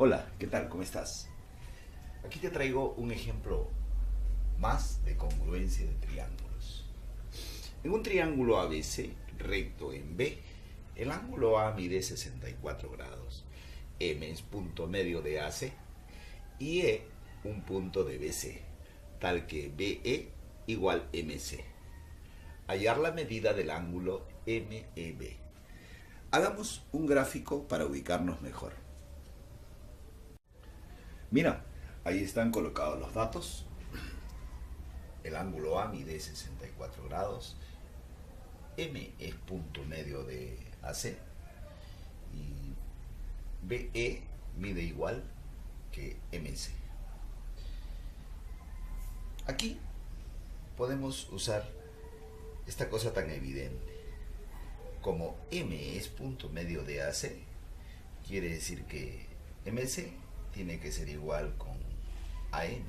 Hola, ¿qué tal? ¿Cómo estás? Aquí te traigo un ejemplo más de congruencia de triángulos. En un triángulo ABC recto en B, el ángulo A mide 64 grados, M es punto medio de AC y E un punto de BC, tal que BE igual MC. Hallar la medida del ángulo MEB. Hagamos un gráfico para ubicarnos mejor. Mira, ahí están colocados los datos. El ángulo A mide 64 grados, M es punto medio de AC y BE mide igual que MC. Aquí podemos usar esta cosa tan evidente. Como M es punto medio de AC, quiere decir que MC tiene que ser igual con AM.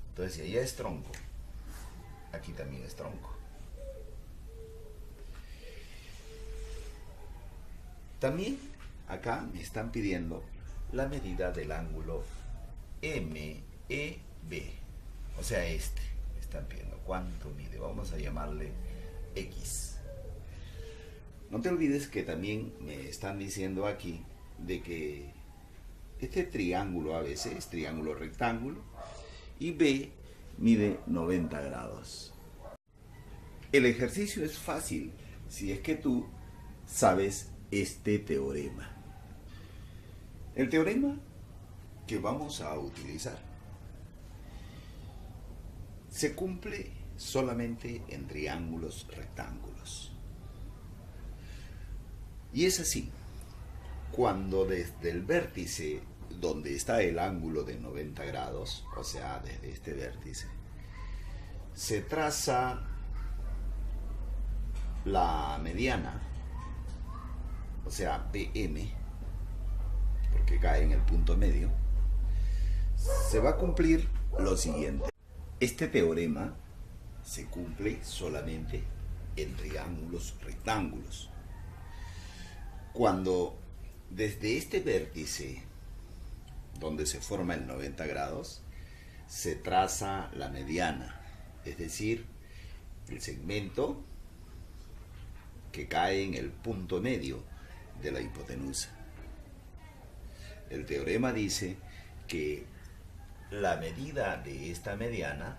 Entonces, si allá es tronco, aquí también es tronco. También acá me están pidiendo la medida del ángulo MEB. O sea, este. Me están pidiendo cuánto mide. Vamos a llamarle X. No te olvides que también me están diciendo aquí de que este triángulo ABC es triángulo rectángulo y B mide 90 grados. El ejercicio es fácil si es que tú sabes este teorema. El teorema que vamos a utilizar se cumple solamente en triángulos rectángulos. Y es así, cuando desde el vértice donde está el ángulo de 90 grados, o sea, desde este vértice, se traza la mediana, o sea, PM, porque cae en el punto medio, se va a cumplir lo siguiente. Este teorema se cumple solamente en triángulos rectángulos. Cuando desde este vértice, donde se forma el 90 grados, se traza la mediana, es decir, el segmento que cae en el punto medio de la hipotenusa. El teorema dice que la medida de esta mediana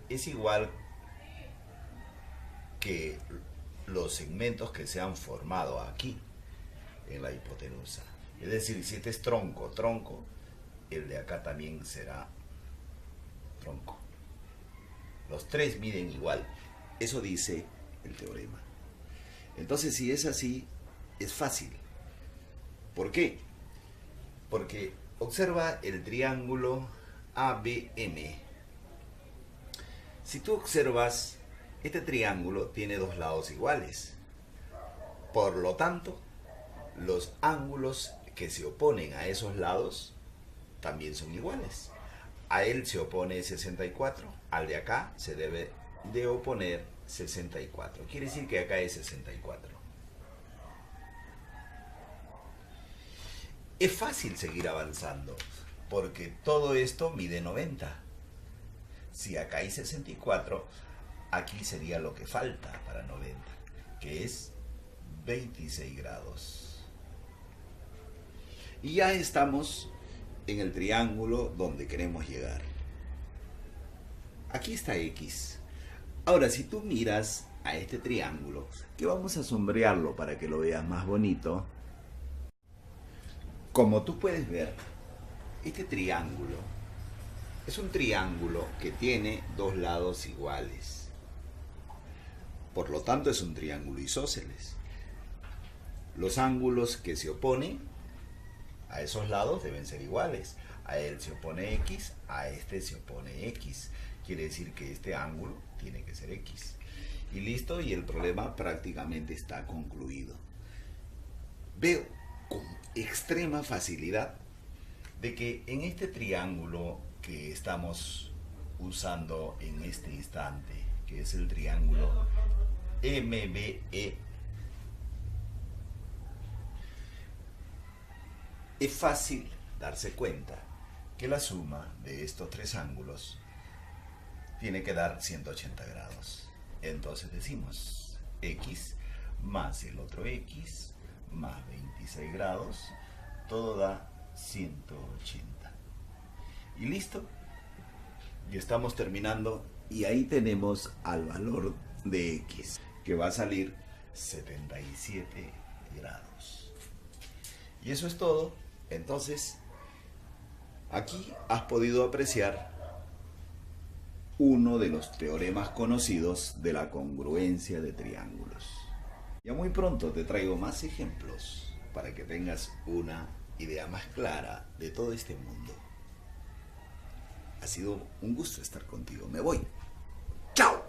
es igual que los segmentos que se han formado aquí en la hipotenusa. Es decir, si este es tronco, el de acá también será tronco. Los tres miden igual. Eso dice el teorema. Entonces, si es así, es fácil. ¿Por qué? Porque observa el triángulo ABM. Si tú observas, este triángulo tiene dos lados iguales. Por lo tanto, los ángulos que se oponen a esos lados también son iguales. A él se opone 64, al de acá se debe de oponer 64. Quiere decir que acá es 64. Es fácil seguir avanzando, porque todo esto mide 90. Si acá hay 64, aquí sería lo que falta para 90, que es 26 grados. Y ya estamos en el triángulo donde queremos llegar. Aquí está X. Ahora, si tú miras a este triángulo, que vamos a sombrearlo para que lo veas más bonito, como tú puedes ver, este triángulo es un triángulo que tiene dos lados iguales. Por lo tanto, es un triángulo isósceles. Los ángulos que se oponen a esos lados deben ser iguales. A él se opone X, a este se opone X. Quiere decir que este ángulo tiene que ser X. Y listo, y el problema prácticamente está concluido. Veo con extrema facilidad de que en este triángulo que estamos usando en este instante, que es el triángulo MBE, es fácil darse cuenta que la suma de estos tres ángulos tiene que dar 180 grados. Entonces decimos x más el otro x más 26 grados, todo da 180. Y listo. Y estamos terminando. Y ahí tenemos al valor de x, que va a salir 77 grados. Y eso es todo. Entonces, aquí has podido apreciar uno de los teoremas conocidos de la congruencia de triángulos. Ya muy pronto te traigo más ejemplos para que tengas una idea más clara de todo este mundo. Ha sido un gusto estar contigo. Me voy. ¡Chao!